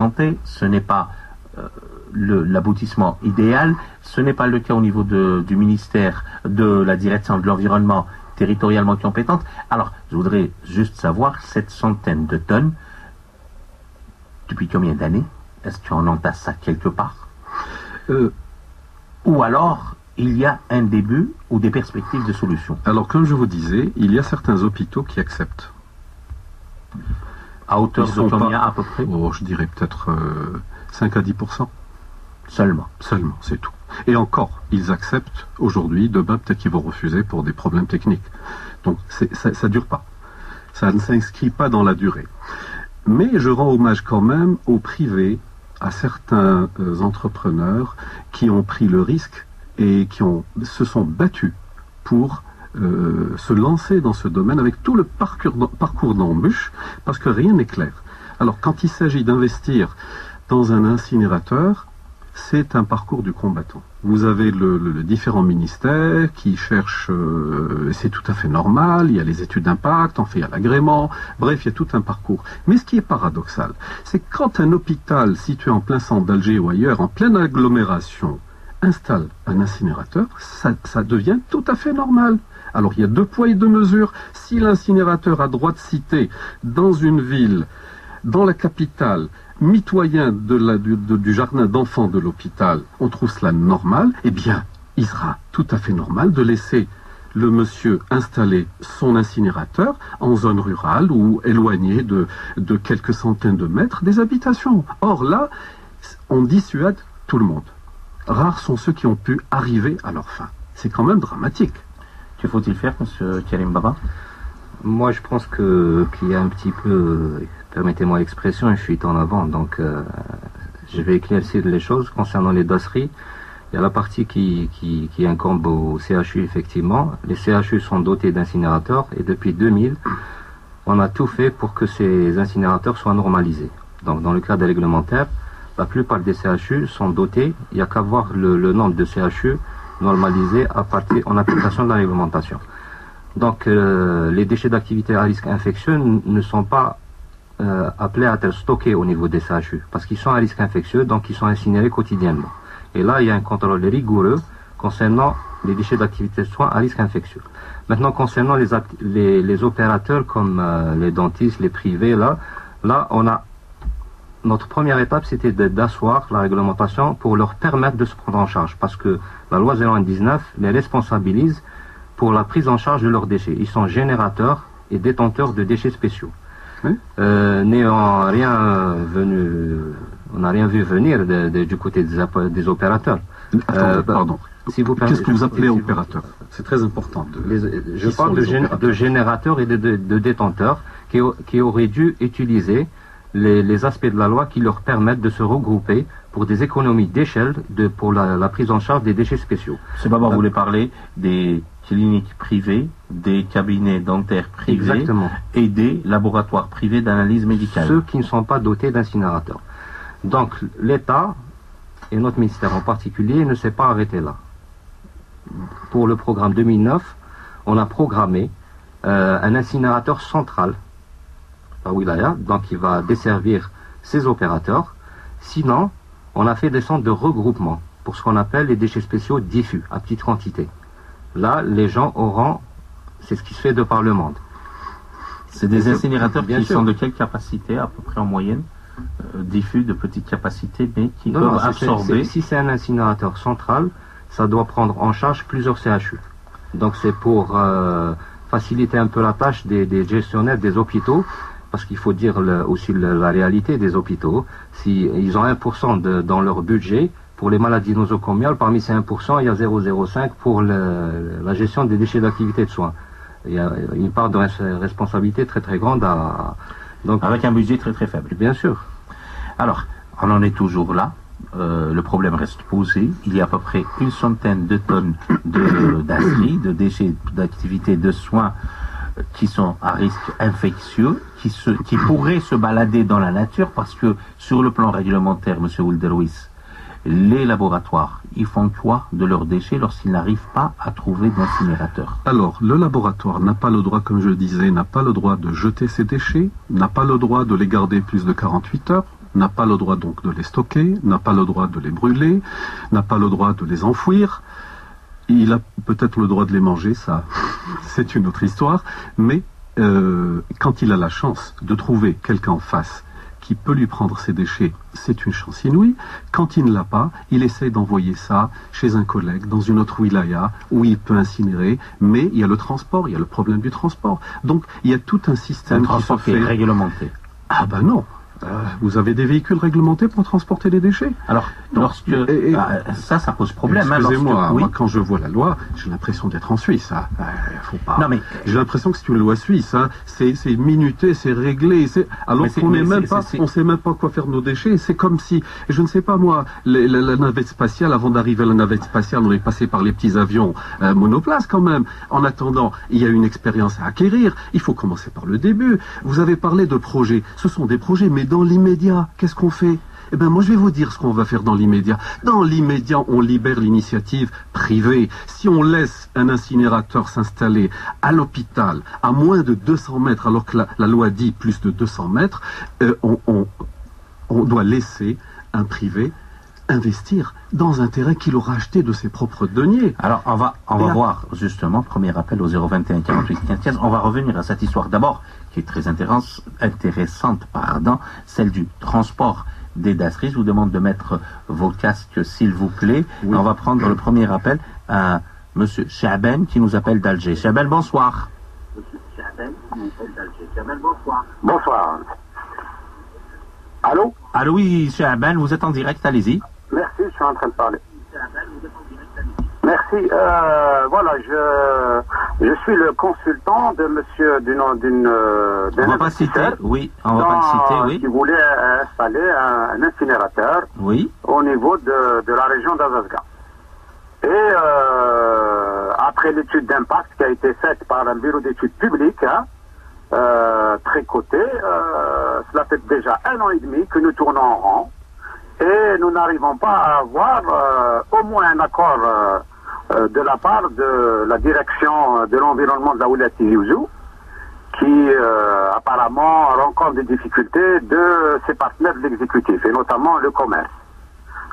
santé, ce n'est pas l'aboutissement idéal, ce n'est pas le cas au niveau du ministère de la direction de l'environnement territorialement compétente. Alors, je voudrais juste savoir, cette centaine de tonnes, depuis combien d'années? Est-ce qu'on entasse ça quelque part? Ou alors, il y a un début ou des perspectives de solution? Alors, comme je vous disais, il y a certains hôpitaux qui acceptent. À hauteur de combien à peu près? Je dirais peut-être 5 à 10%. Seulement? Seulement, c'est tout. Et encore, ils acceptent aujourd'hui, demain peut-être qu'ils vont refuser pour des problèmes techniques. Donc ça dure pas. Ça ne s'inscrit pas dans la durée. Mais je rends hommage quand même au privé, à certains entrepreneurs qui ont pris le risque et qui se sont battus pour se lancer dans ce domaine avec tout le parcours d'embûches, parce que rien n'est clair. Alors quand il s'agit d'investir dans un incinérateur, c'est un parcours du combattant. Vous avez le différents ministères qui cherchent, c'est tout à fait normal, il y a les études d'impact, il y a l'agrément, bref, il y a tout un parcours. Mais ce qui est paradoxal, c'est que quand un hôpital situé en plein centre d'Alger ou ailleurs, en pleine agglomération, installe un incinérateur, ça devient tout à fait normal. Alors il y a 2 poids et 2 mesures. Si l'incinérateur a droit de cité dans une ville, dans la capitale, mitoyen du jardin d'enfants de l'hôpital, on trouve cela normal, eh bien, il sera tout à fait normal de laisser le monsieur installer son incinérateur en zone rurale ou éloigné de quelques centaines de mètres des habitations. Or là, on dissuade tout le monde. Rares sont ceux qui ont pu arriver à leur fin. C'est quand même dramatique. Que faut-il faire, monsieur Karim Baba? Moi, je pense qu'il y a un petit peu, permettez-moi l'expression, une fuite en avant. Donc, je vais éclaircir les choses concernant les dosseries. Il y a la partie qui incombe au CHU, effectivement. Les CHU sont dotés d'incinérateurs et depuis 2000, on a tout fait pour que ces incinérateurs soient normalisés. Donc, dans le cadre réglementaire, la plupart des CHU sont dotés. Il n'y a qu'à voir le nombre de CHU normalisés en application de la réglementation. Donc, les déchets d'activité à risque infectieux ne sont pas appelés à être stockés au niveau des CHU, parce qu'ils sont à risque infectieux, donc ils sont incinérés quotidiennement. Et là, il y a un contrôle rigoureux concernant les déchets d'activité de soins à risque infectieux. Maintenant, concernant les opérateurs comme les dentistes, les privés, là, notre première étape, c'était d'asseoir la réglementation pour leur permettre de se prendre en charge, parce que la loi 019 les responsabilise pour la prise en charge de leurs déchets. Ils sont générateurs et détenteurs de déchets spéciaux. Oui. On n'a rien vu venir du côté des opérateurs. Pardon. Si qu'est-ce que vous appelez opérateur? C'est très important. Je parle de générateurs et de détenteurs qui auraient dû utiliser les aspects de la loi qui leur permettent de se regrouper pour des économies d'échelle pour la prise en charge des déchets spéciaux. M. Baba voulait parler des cliniques privées, des cabinets dentaires privés. Exactement. Et des laboratoires privés d'analyse médicale. Ceux qui ne sont pas dotés d'incinérateurs. Donc l'État, et notre ministère en particulier, ne s'est pas arrêté là. Pour le programme 2009, on a programmé un incinérateur central à Wilaya, donc il va desservir ces opérateurs. Sinon, on a fait des centres de regroupement pour ce qu'on appelle les déchets spéciaux diffus, à petite quantité. Là, les gens auront, c'est ce qui se fait de par le monde. C'est des incinérateurs qui sont de quelle capacité, à peu près en moyenne, diffus de petite capacité, mais qui peuvent absorber. Si c'est un incinérateur central, ça doit prendre en charge plusieurs CHU. Donc c'est pour faciliter un peu la tâche des gestionnaires des hôpitaux, parce qu'il faut dire aussi la réalité des hôpitaux. Si ils ont 1% dans leur budget pour les maladies nosocomiales, parmi ces 1%, il y a 0,05 pour la gestion des déchets d'activité de soins. Il y a une part de responsabilité très très grande donc, avec un budget très très faible. Bien sûr. Alors, on en est toujours là. Le problème reste posé. Il y a à peu près une centaine de tonnes d'acide, de déchets d'activité de soins qui sont à risque infectieux, qui pourraient se balader dans la nature, parce que sur le plan réglementaire, M. Wilderouis, les laboratoires, ils font quoi de leurs déchets lorsqu'ils n'arrivent pas à trouver d'incinérateur? Alors, le laboratoire n'a pas le droit, comme je le disais, n'a pas le droit de jeter ses déchets, n'a pas le droit de les garder plus de 48 heures, n'a pas le droit donc de les stocker, n'a pas le droit de les brûler, n'a pas le droit de les enfouir. Il a peut-être le droit de les manger, ça c'est une autre histoire, mais quand il a la chance de trouver quelqu'un en face qui peut lui prendre ses déchets, c'est une chance inouïe. Quand il ne l'a pas, il essaie d'envoyer ça chez un collègue, dans une autre wilaya, où il peut incinérer, mais il y a le transport, il y a le problème du transport. Donc, il y a tout un système qui se fait... réglementé. Ah ben non. Vous avez des véhicules réglementés pour transporter les déchets? Alors, lorsque ça pose problème. Excusez-moi, oui. moi, quand je vois la loi, j'ai l'impression d'être en Suisse. Hein. Faut pas. Non, mais j'ai l'impression que c'est une loi suisse. Hein. C'est minuté, c'est réglé. Alors qu'on on sait même pas quoi faire de nos déchets. C'est comme si, je ne sais pas moi, la navette spatiale, avant d'arriver à la navette spatiale, on est passé par les petits avions monoplaces quand même. En attendant, il y a une expérience à acquérir. Il faut commencer par le début. Vous avez parlé de projets. Ce sont des projets, mais dans l'immédiat, qu'est-ce qu'on fait? Eh bien, moi, je vais vous dire ce qu'on va faire dans l'immédiat. Dans l'immédiat, on libère l'initiative privée. Si on laisse un incinérateur s'installer à l'hôpital, à moins de 200 mètres, alors que la loi dit plus de 200 mètres, on doit laisser un privé investir dans un terrain qu'il aura acheté de ses propres deniers. Alors, on va voir, justement, premier appel au 021 48 15 15. On va revenir à cette histoire d'abord, qui est très intéressante, celle du transport des dasseries. Je vous demande de mettre vos casques, s'il vous plaît. Oui. On va prendre le premier appel à Monsieur Chaben, qui nous appelle d'Alger. Chaben, bonsoir. Monsieur Chaben, qui nous appelle d'Alger. Chaben, bonsoir. Bonsoir. Allô? Allô, oui, Chaben, vous êtes en direct, allez-y. Merci, je suis en train de parler. Merci. Voilà, je suis le consultant de monsieur on va pas citer, oui, on va pas le citer, oui. Qui voulait installer un incinérateur, oui, au niveau de la région d'Azazga. Et après l'étude d'impact qui a été faite par un bureau d'études publiques, très coté, cela fait déjà 1 an et demi que nous tournons en rond. Et nous n'arrivons pas à avoir au moins un accord de la part de la direction de l'environnement de la Oulati Youzou, qui apparemment rencontre des difficultés de ses partenaires de l'exécutif, et notamment le commerce.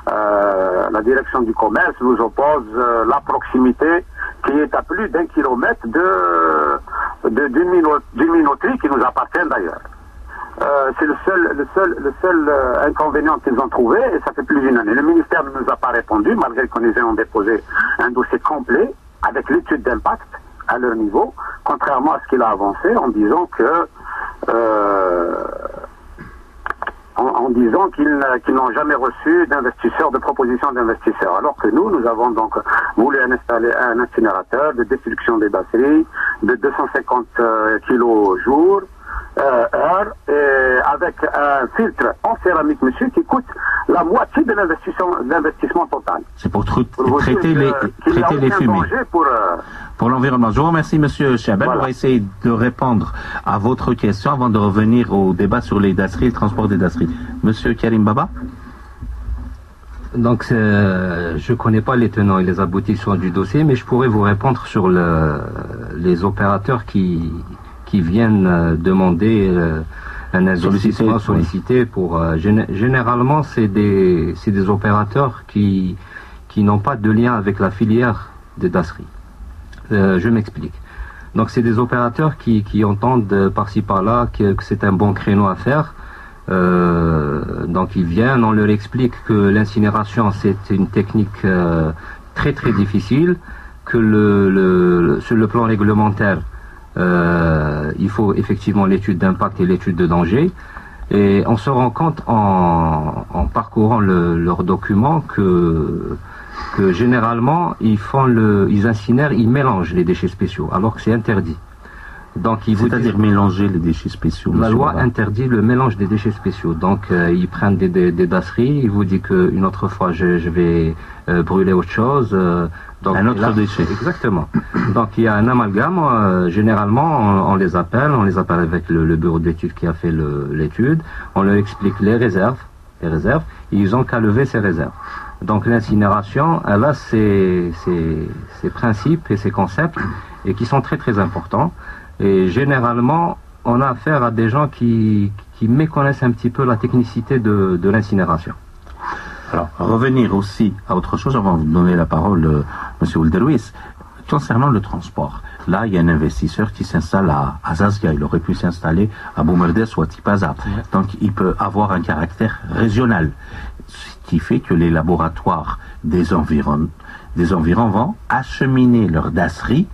La direction du commerce nous oppose la proximité qui est à plus d'1 kilomètre d'une minoterie qui nous appartient d'ailleurs. C'est le seul inconvénient qu'ils ont trouvé, et ça fait plus d'une année. Le ministère ne nous a pas répondu, malgré qu'on ait déposé un dossier complet avec l'étude d'impact à leur niveau, contrairement à ce qu'il a avancé en disant qu'ils n'ont jamais reçu d'investisseurs, de propositions d'investisseurs. Alors que nous avons donc voulu installer un incinérateur de destruction des batteries de 250 kilos jour, heure, et avec un filtre en céramique, monsieur, qui coûte la moitié de l'investissement total. C'est pour traiter les fumées. Pour l'environnement. Je vous remercie, monsieur Chabel. Voilà. On va essayer de répondre à votre question avant de revenir au débat sur les dasseries, le transport des dasseries. Monsieur Karim Baba? Donc, je ne connais pas les tenants et les aboutissants du dossier, mais je pourrais vous répondre sur les opérateurs qui viennent demander un investissement sollicité pour... généralement, c'est des opérateurs qui n'ont pas de lien avec la filière des dasseries. Je m'explique. Donc, c'est des opérateurs qui entendent par-ci par-là que c'est un bon créneau à faire. Donc, ils viennent, on leur explique que l'incinération, c'est une technique très très difficile, que sur le plan réglementaire, il faut effectivement l'étude d'impact et l'étude de danger, et on se rend compte en parcourant leurs documents que généralement ils incinèrent, ils mélangent les déchets spéciaux alors que c'est interdit. Donc c'est-à-dire mélanger les déchets spéciaux. La loi interdit le mélange des déchets spéciaux. Donc ils prennent des dasseries, ils vous disent qu'une autre fois je vais brûler autre chose. Donc, un autre déchet. Exactement. Donc il y a un amalgame, généralement on les appelle avec le bureau d'études qui a fait l'étude, on leur explique les réserves, ils ont qu'à lever ces réserves. Donc l'incinération, elle a ses principes et ses concepts, et qui sont très très importants. Et généralement, on a affaire à des gens qui méconnaissent un petit peu la technicité de l'incinération. Alors, revenir aussi à autre chose, avant de vous donner la parole, Monsieur Oulderouis, concernant le transport. Là, il y a un investisseur qui s'installe à Zazga. Il aurait pu s'installer à Boumerdes ou à Tipaza. Donc, il peut avoir un caractère régional, ce qui fait que les laboratoires des environs vont acheminer leur dasserie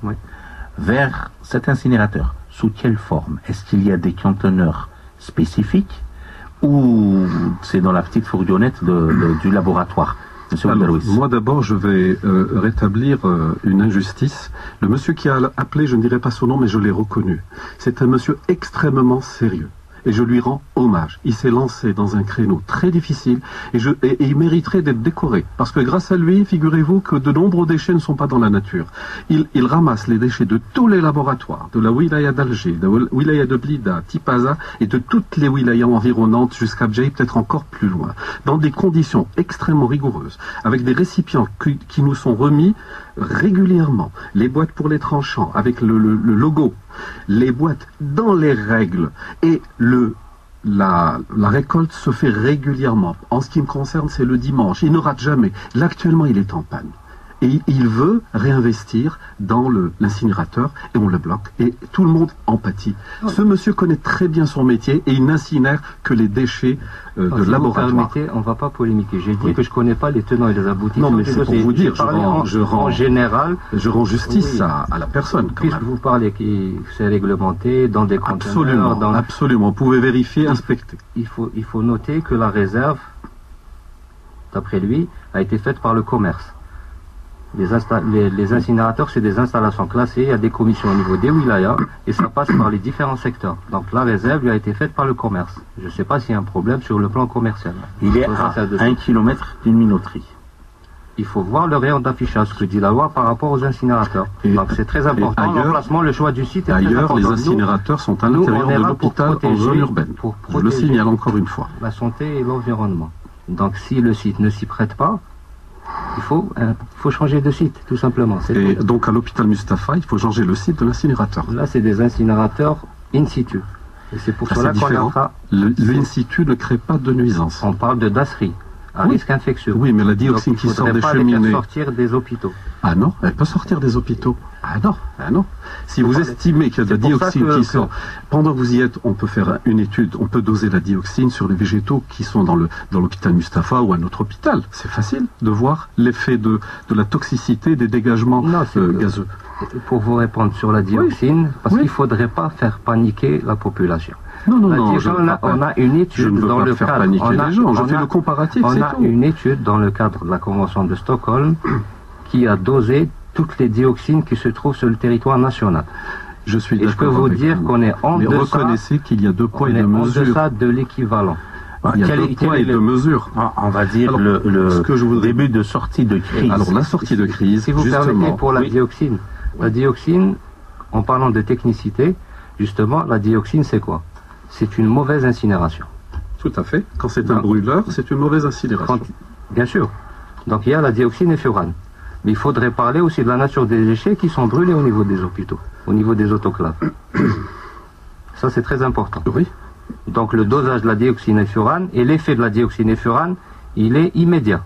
vers cet incinérateur. Sous quelle forme? Est-ce qu'il y a des conteneurs spécifiques ou c'est dans la petite fourgonnette du laboratoire? Monsieur Alors, Oulderouis. moi d'abord, je vais rétablir une injustice. Le monsieur qui a appelé, je ne dirai pas son nom, mais je l'ai reconnu. C'est un monsieur extrêmement sérieux. Et je lui rends hommage. Il s'est lancé dans un créneau très difficile et il mériterait d'être décoré. Parce que grâce à lui, figurez-vous que de nombreux déchets ne sont pas dans la nature. Il ramasse les déchets de tous les laboratoires, de la wilaya d'Alger, de la wilaya de Blida, Tipaza et de toutes les wilayas environnantes jusqu'à Bjaï, peut-être encore plus loin, dans des conditions extrêmement rigoureuses, avec des récipients qui nous sont remis régulièrement, les boîtes pour les tranchants, avec le logo, les boîtes dans les règles, et la récolte se fait régulièrement. En ce qui me concerne, c'est le dimanche. Il ne rate jamais. Là, actuellement, il est en panne. Et il veut réinvestir dans l'incinérateur et on le bloque. Et tout le monde en pâtit. Ce monsieur connaît très bien son métier et il n'incinère que les déchets de laboratoire. Vous permettez, on ne va pas polémiquer. J'ai dit que je ne connais pas les tenants et les aboutissants. Non, mais c'est pour vous dire, en général, je rends justice à la personne. Puisque vous parlez que c'est réglementé dans des conteneurs. Absolument. Vous pouvez vérifier, inspecter. Il faut noter que la réserve, d'après lui, a été faite par le commerce. Les incinérateurs, c'est des installations classées, il y a des commissions au niveau des wilayas et ça passe par les différents secteurs. Donc la réserve lui a été faite par le commerce. Je ne sais pas s'il y a un problème sur le plan commercial. Il est à 1 kilomètre d'une minoterie. Il faut voir le rayon d'affichage, ce que dit la loi par rapport aux incinérateurs. Donc c'est très important. L'emplacement, le choix du site est très important. Ailleurs, les incinérateurs sont à l'intérieur de l'hôpital en zone urbaine. Je le signale encore une fois. La santé et l'environnement. Donc si le site ne s'y prête pas, il faut changer de site, tout simplement. Et donc à l'hôpital Mustapha, il faut changer le site de l'incinérateur. Là, c'est des incinérateurs in situ. Et c'est pour cela qu'on a... Le in situ ne crée pas de nuisance. On parle de dasserie, à risque infectieux. Oui, mais la dioxine qui sort des cheminées... Il ne faut pas sortir des hôpitaux. Ah non, elle peut sortir des hôpitaux. Ah non. Si vous estimez qu'il y a de la dioxine qui sort, pendant que vous y êtes, on peut faire une étude, on peut doser la dioxine sur les végétaux qui sont dans l'hôpital Mustapha ou un autre hôpital. C'est facile de voir l'effet de la toxicité des dégagements gazeux. Pour vous répondre sur la dioxine, parce qu'il ne faudrait pas faire paniquer la population. Non, on a une étude dans le cadre. Je fais le comparatif, on a une étude dans le cadre de la Convention de Stockholm qui a dosé toutes les dioxines qui se trouvent sur le territoire national. Je suis d'accord. Et je peux vous dire qu'on est en deçà. Mais reconnaissez qu'il y a 2 poids et 2 mesures. En deçà de l'équivalent. Il y a 2 poids et 2 mesures. On va dire le début de sortie de crise. Alors la sortie de crise, si vous permettez, pour la dioxine. La dioxine, en parlant de technicité, justement, la dioxine c'est quoi? C'est une mauvaise incinération. Tout à fait. Quand c'est un brûleur, c'est une mauvaise incinération. Bien sûr. Donc il y a la dioxine et furane. Mais il faudrait parler aussi de la nature des déchets qui sont brûlés au niveau des hôpitaux, au niveau des autoclaves. Ça, c'est très important. Oui. Donc le dosage de la dioxine et furane et l'effet de la dioxine et furane, il est immédiat.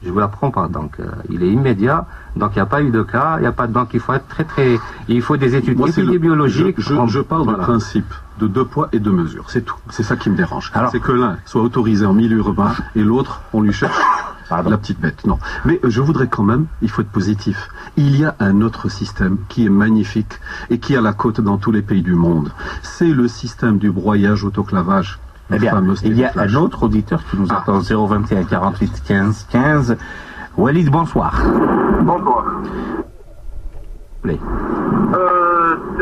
Je ne vous l'apprends pas. Donc il est immédiat. Donc il n'y a pas eu de cas. Donc il faut être très... Il faut des études épidémiologiques. Je parle du principe de 2 poids et 2 mesures. C'est tout. C'est ça qui me dérange. C'est que l'un soit autorisé en milieu urbain et l'autre, on lui cherche... la petite bête, non. Mais je voudrais quand même, il faut être positif. Il y a un autre système qui est magnifique et qui a la cote dans tous les pays du monde. C'est le système du broyage autoclavage. Eh bien, il y a un autre auditeur qui nous attend 021 48 15 15. Walid, bonsoir. Bonsoir. Ce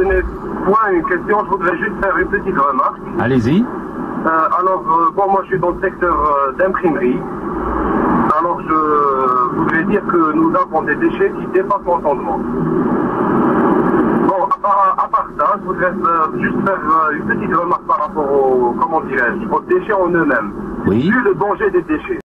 n'est point une question, je voudrais juste faire une petite remarque. Allez-y. Moi je suis dans le secteur d'imprimerie. Alors je voudrais dire que nous avons des déchets qui dépassent l'entendement. Bon, à part ça, je voudrais juste faire une petite remarque par rapport aux déchets en eux-mêmes. Oui. Vu le danger des déchets.